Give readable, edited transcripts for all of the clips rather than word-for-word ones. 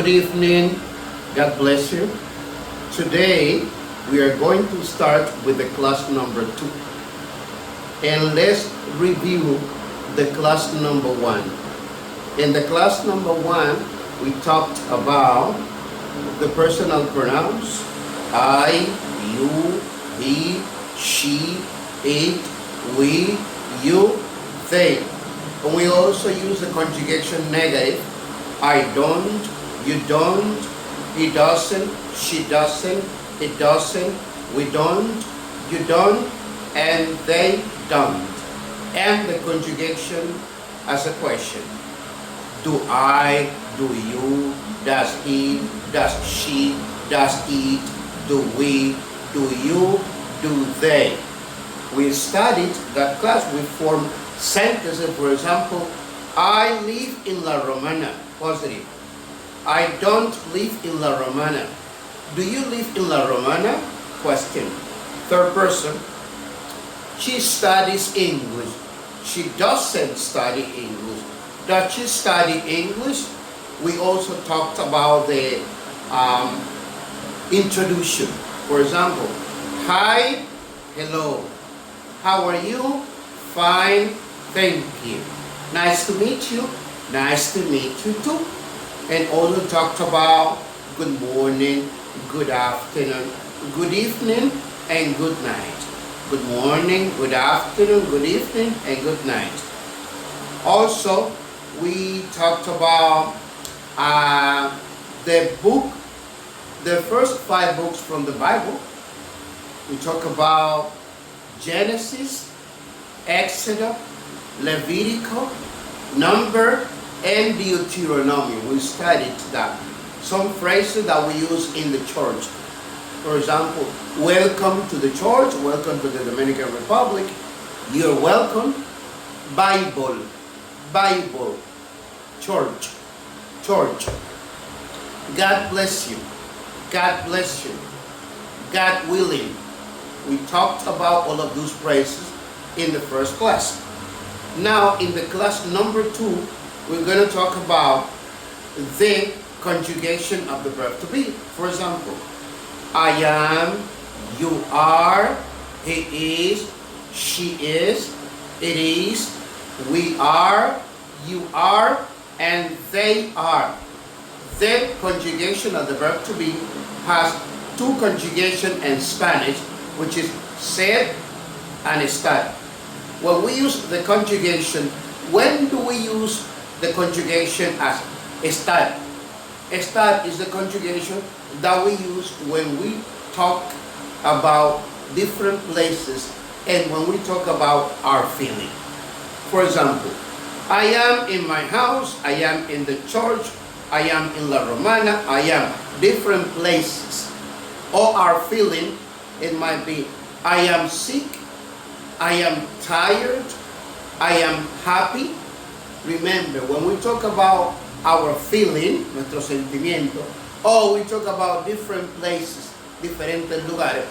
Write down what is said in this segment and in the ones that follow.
Good evening. God bless you. Today we are going to start with the class number 2. And let's review the class number 1. In the class number 1, we talked about the personal pronouns. I, you, he, she, it, we, you, they. And we also use the conjugation negative. I don't, you don't, he doesn't, she doesn't, it doesn't, we don't, you don't, and they don't. And the conjugation as a question. Do I, do you, does he, does she, does it, do we, do you, do they. We studied that class. We formed sentences. For example, I live in La Romana. Positive. I don't live in La Romana. Do you live in La Romana? Question. Third person. She studies English. She doesn't study English. Does she study English? We also talked about the introduction. For example, hi, hello. How are you? Fine, thank you. Nice to meet you. Nice to meet you too. And also talked about good morning, good afternoon, good evening, and good night. Good morning, good afternoon, good evening, and good night. Also, we talked about the book, the first 5 books from the Bible. We talk about Genesis, Exodus, Leviticus, Number, and Deuteronomy. We studied that. Some phrases that we use in the church. For example, welcome to the church, welcome to the Dominican Republic, you're welcome. Bible, Bible, church, church. God bless you, God bless you, God willing. We talked about all of those phrases in the first class. Now, in the class number 2, we're going to talk about the conjugation of the verb to be. For example, I am, you are, he is, she is, it is, we are, you are, and they are. The conjugation of the verb to be has 2 conjugations in Spanish, which is ser and estar. When we use the conjugation, when do we use the conjugation as estar? Estar is the conjugation that we use when we talk about different places and when we talk about our feeling. For example, I am in my house, I am in the church, I am in La Romana, I am different places. Or our feeling, it might be, I am sick, I am tired, I am happy. Remember, when we talk about our feeling, nuestro sentimiento, or we talk about different places, diferentes lugares,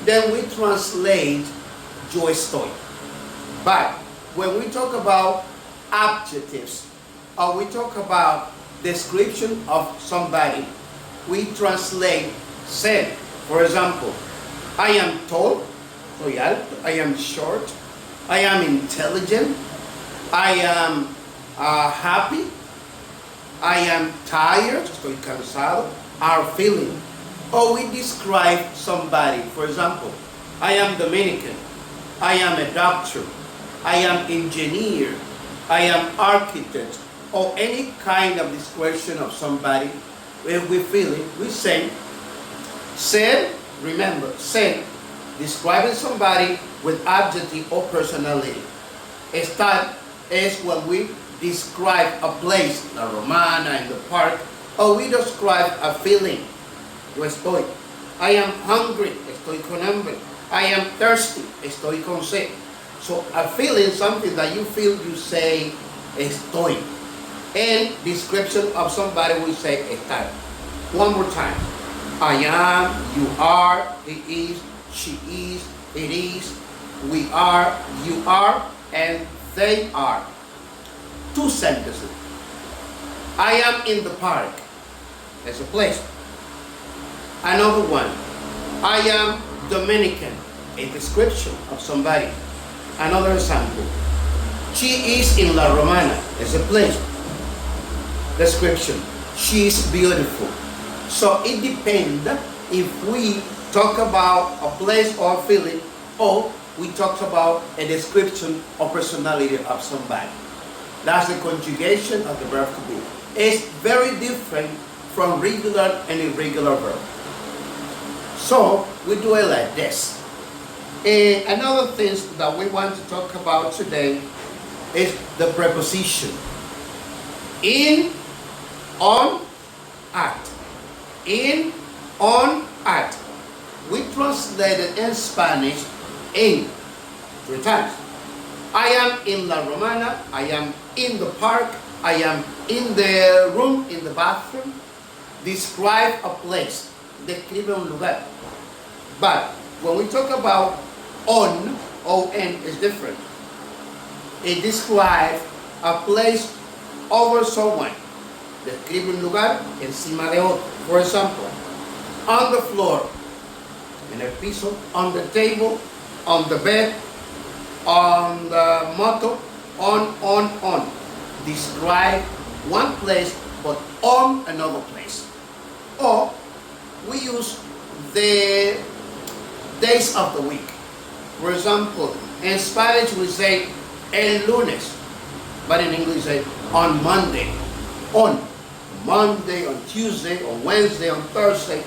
then we translate yo estoy. But when we talk about adjectives, or we talk about description of somebody, we translate ser. For example, I am tall, soy alto, I am short, I am intelligent, I am happy, I am tired, estoy cansado, our feeling. Or we describe somebody. For example, I am Dominican, I am a doctor, I am engineer, I am architect, or any kind of description of somebody. When we feel it, we say, ser, remember, ser, describing somebody with adjective or personality. Estar is when we describe a place, La Romana, in the park, or we describe a feeling. Yo estoy. I am hungry, estoy con hambre. I am thirsty, estoy con sed. So a feeling, something that you feel, you say, estoy. And description of somebody, we say, estar. One more time. I am, you are, he is, she is, it is, we are, you are, and they are. 2 sentences. I am in the park. It's a place. Another one. I am Dominican. A description of somebody. Another example. She is in La Romana. It's a place. Description. She is beautiful. So it depends if we talk about a place or a feeling, or we talk about a description or personality of somebody. That's the conjugation of the verb to be. It's very different from regular and irregular verb. So we do it like this. Another thing that we want to talk about today is the preposition. In, on, at. In, on, at. We translated in Spanish in 3 times. I am in La Romana. I am in the park. I am in the room, in the bathroom. Describe a place. Describe un lugar. But when we talk about on, O-N is different. It describes a place over someone. Describe un lugar encima de otro. For example, on the floor, en el piso, on the table, on the bed, on the motor, on. Describe one place but on another place. Or we use the days of the week. For example, in Spanish we say el lunes, but in English we say on Monday. On Monday, on Tuesday, on Wednesday, on Thursday.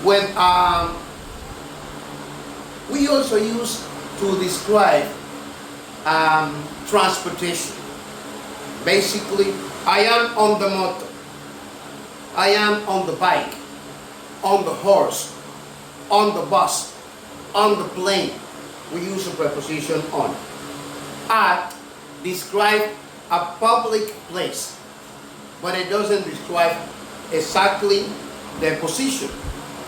When we also use to describe transportation. Basically, I am on the motor. I am on the bike, on the horse, on the bus, on the plane. We use a preposition on. At describe a public place, but it doesn't describe exactly the position.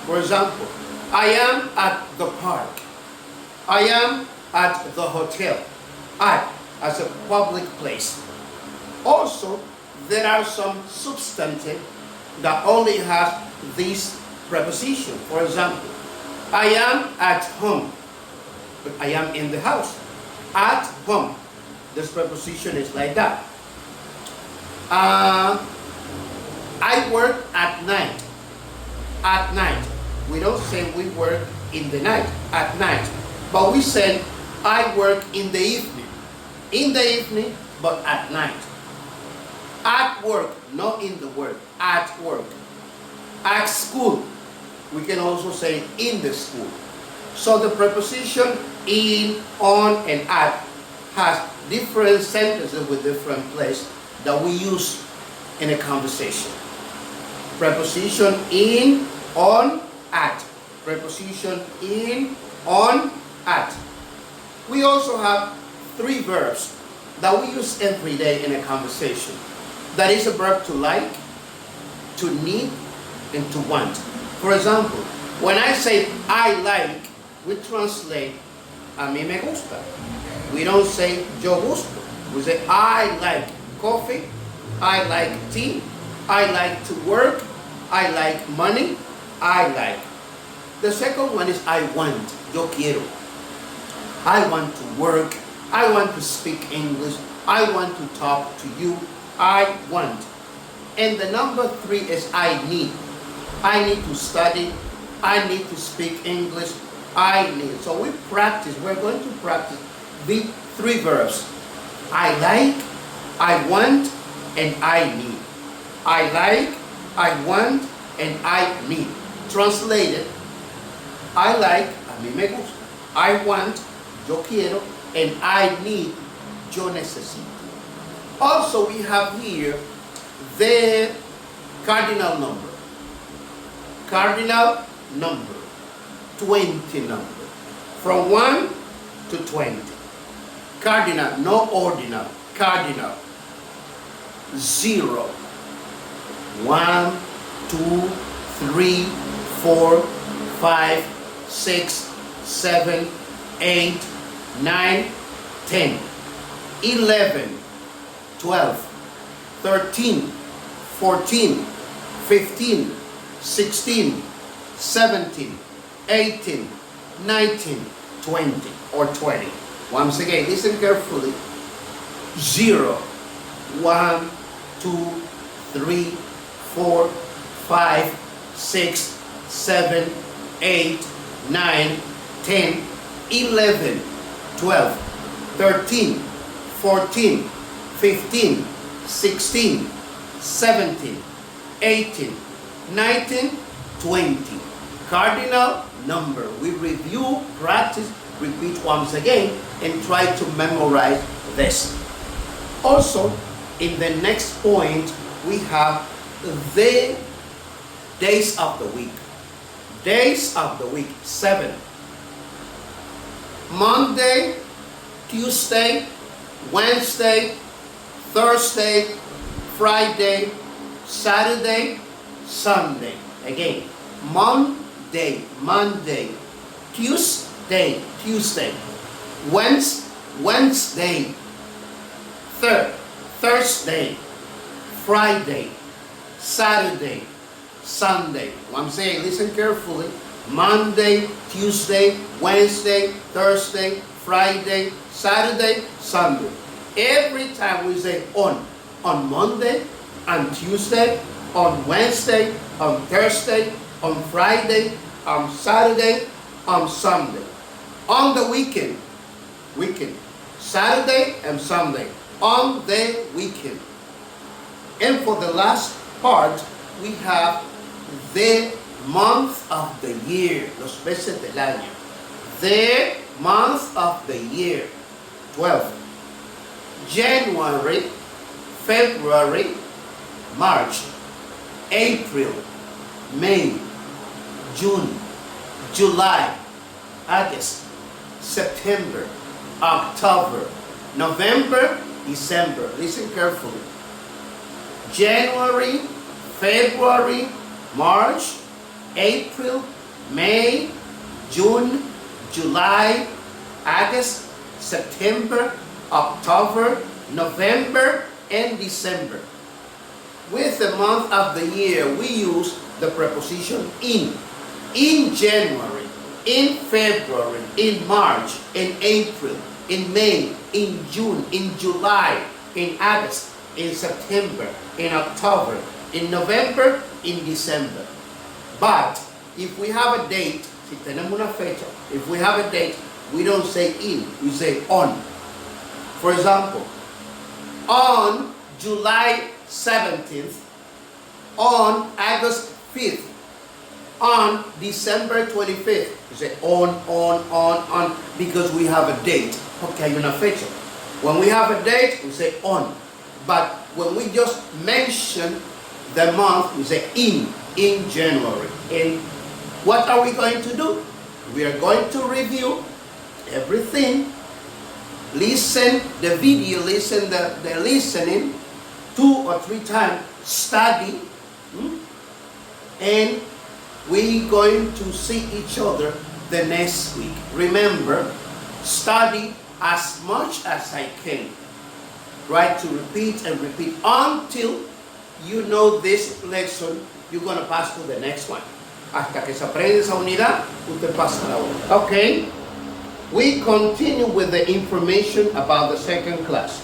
For example, I am at the park. I am at the hotel. At as a public place. Also, there are some substantive that only has this preposition. For example, I am at home, but I am in the house. At home. This preposition is like that. I work at night. At night. We don't say we work in the night, at night. But we say I work in the evening. In the evening, but at night. At work, not in the work, at work. At school, we can also say in the school. So the preposition in, on, and at has different sentences with different places that we use in a conversation. Preposition in, on, at. Preposition in, on, at. We also have 3 verbs that we use every day in a conversation. That is a verb to like, to need, and to want. For example, when I say I like, we translate a mí me gusta. We don't say yo gusto. We say I like coffee, I like tea, I like to work, I like money, I like. The second one is I want, yo quiero. I want to work, I want to speak English, I want to talk to you, I want. And the number 3 is I need. I need to study, I need to speak English, I need. So we're going to practice the 3 verbs. I like, I want, and I need. I like, I want, and I need. Translated, I like, a mí me gusta. I want, yo quiero, and I need, yo necesito. Also, we have here the cardinal number. Cardinal number. 20 number. From 1 to 20. Cardinal, no ordinal. Cardinal. 0. 1, 2, 3, 4, 5, 6, 7, 8, 9, 10, 11, 12, 13, 14, 15, 16, 17, 18, 19, 20, or 20. Once again, listen carefully. 0, 1, 2, 3, 4, 5, 6, 7, 8, 9, 10, 11, 12, 13, 14, 15, 16, 17, 18, 19, 20. Cardinal number. We review, practice, repeat once again, and try to memorize this. Also, in the next point, we have the days of the week. Days of the week, 7. Monday, Tuesday, Wednesday, Thursday, Friday, Saturday, Sunday. Again, Monday, Tuesday, Wednesday, Thursday, Friday, Saturday, Sunday. I'm saying, listen carefully. Monday, Tuesday, Wednesday, Thursday, Friday, Saturday, Sunday. Every time we say on Monday, on Tuesday, on Wednesday, on Thursday, on Friday, on Saturday, on Sunday. On the weekend, Saturday and Sunday, on the weekend. And for the last part, we have the month of the year, los meses del año. The month of the year, 12. January, February, March, April, May, June, July, August, September, October, November, December. Listen carefully. January, February, March, April, May, June, July, August, September, October, November, and December. With the month of the year, we use the preposition in. In January, in February, in March, in April, in May, in June, in July, in August, in September, in October, in November, in December. But if we have a date, si tenemos una fecha, if we have a date, we don't say in, we say on. For example, on July 17th, on August 5th, on December 25th. You say on, because we have a date. Porque hay una fecha. When we have a date, we say on. But when we just mention the month, we say in January. And what are we going to do? We are going to review everything. Listen the video, listen the listening 2 or 3 times, study, and we're going to see each other the next week. Remember, study as much as I can. Try to repeat and repeat until you know this lesson. You're going to pass to the next one. Hasta que se aprende esa unidad, usted pasa a la otra. Okay? We continue with the information about the second class.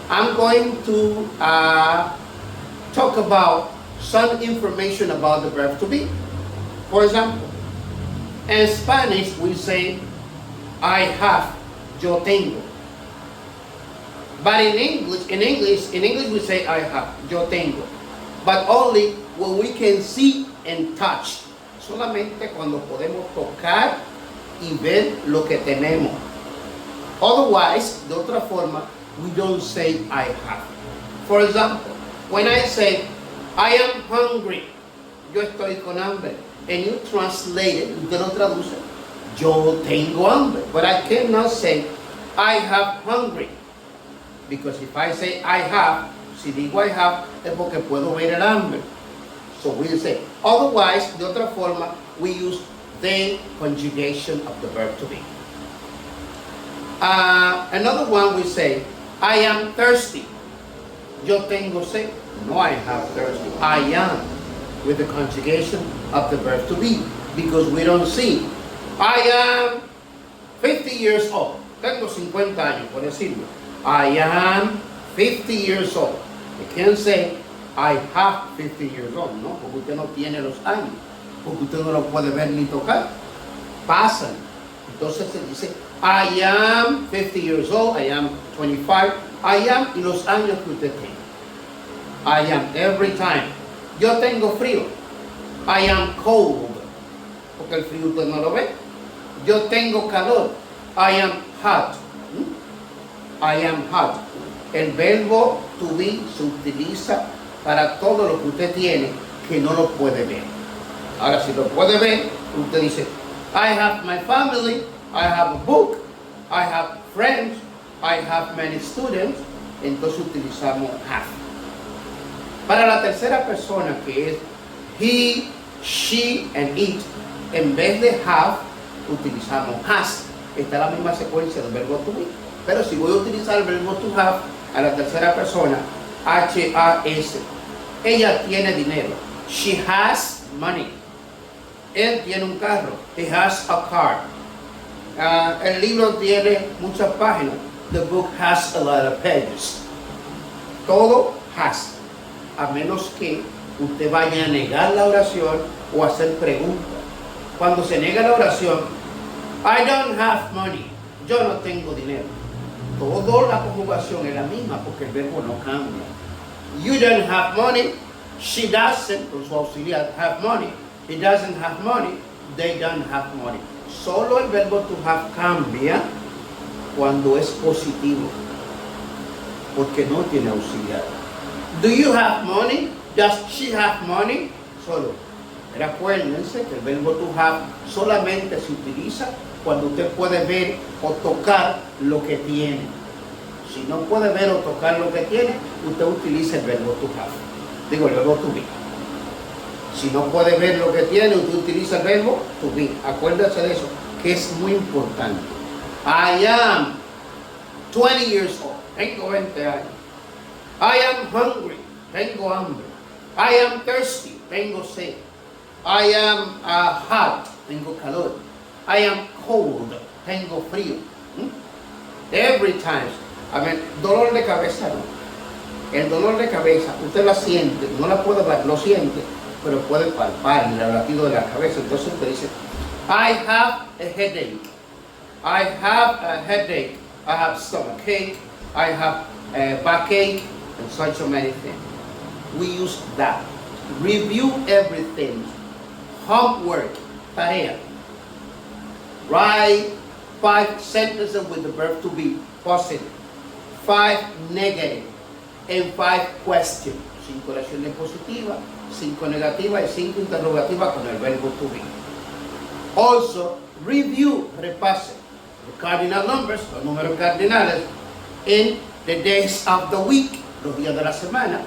I'm going to talk about some information about the verb to be. For example, in Spanish we say, I have, yo tengo. But in English we say, I have, yo tengo. But only when we can see and touch. Solamente cuando podemos tocar y ver lo que tenemos. Otherwise, de otra forma, we don't say I have. For example, when I say, I am hungry, yo estoy con hambre, and you translate it, usted lo traduce, yo tengo hambre. But I cannot say, I have hungry. Because if I say I have, si digo I have, es porque puedo ver el hambre. So we say, otherwise, de otra forma, we use the conjugation of the verb to be. Another one we say, I am thirsty. Yo tengo sed. No, I have thirsty. I am, with the conjugation of the verb to be, because we don't see. I am 50 years old. Tengo 50 años, por decirlo. I am 50 years old. You can't say, I have 50 years old, no, porque usted no tiene los años, porque usted no lo puede ver ni tocar. Pasan. Entonces se dice, I am 50 years old, I am 25, I am y los años que usted tiene. I am every time. Yo tengo frío. I am cold. Porque el frío usted no lo ve. Yo tengo calor. I am hot. I am hot. El verbo to be se utiliza para todo lo que usted tiene que no lo puede ver. Ahora, si lo puede ver, usted dice, I have my family, I have a book, I have friends, I have many students. Entonces utilizamos have. Para la tercera persona, que es he, she, and it, en vez de have, utilizamos has. Está la misma secuencia del verbo to be. Pero si voy a utilizar el verbo to have a la tercera persona, H-A-S. Ella tiene dinero. She has money. Él tiene un carro. He has a car. El libro tiene muchas páginas. The book has a lot of pages. Todo has. A menos que usted vaya a negar la oración o hacer preguntas. Cuando se niega la oración, I don't have money. Yo no tengo dinero. Toda la conjugación es la misma porque el verbo no cambia. You don't have money. She doesn't, con su auxiliar, have money. He doesn't have money. They don't have money. Solo el verbo to have cambia cuando es positivo, porque no tiene auxiliar. Do you have money? Does she have money? Solo. Pero acuérdense que el verbo to have solamente se utiliza cuando usted puede ver o tocar lo que tiene. Si no puede ver o tocar lo que tiene, usted utiliza el verbo to have. Digo, el verbo to be. Si no puede ver lo que tiene, usted utiliza el verbo to be. Acuérdese de eso, que es muy importante. I am 20 years old. Tengo 20 años. I am hungry. Tengo hambre. I am thirsty. Tengo sed. I am hot. Tengo calor. I am cold. Tengo frío. Every time. Dolor de cabeza no. El dolor de cabeza, usted la siente, no la puede ver, lo siente, pero puede palpar el latido de la cabeza. Entonces usted dice, I have a headache. I have a headache. I have stomachache. I have a backache, and such a many things. We use that. Review everything. Homework, tarea. Write 5 sentences with the verb to be positive, 5 negative, and 5 questions. 5 oraciones positivas, 5 negativas y 5 interrogativas con el verbo to be. Also, review, repase, the cardinal numbers, los números cardinales, in the days of the week, los días de la semana,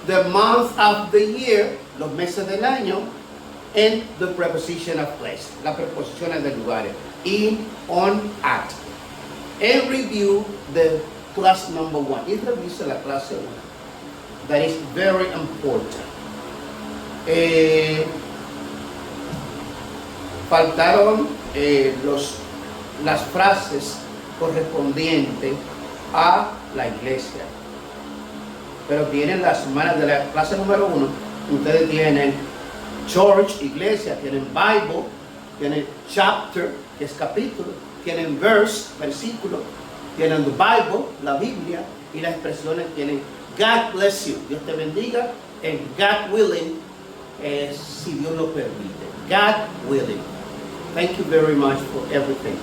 the month of the year, los meses del año, and the preposition of place, las preposiciones del lugar, in, on, at. And review the class number 1. Y revise la clase 1. That is very important. Faltaron las frases correspondientes a la iglesia. Pero tienen las semanas de la clase número 1. Ustedes tienen church, iglesia, tienen Bible, tienen chapter, que es capítulo, tienen verse, versículo, tienen the Bible, la Biblia, y las expresiones tienen God bless you, Dios te bendiga, and God willing, si Dios lo permite. God willing. Thank you very much for everything.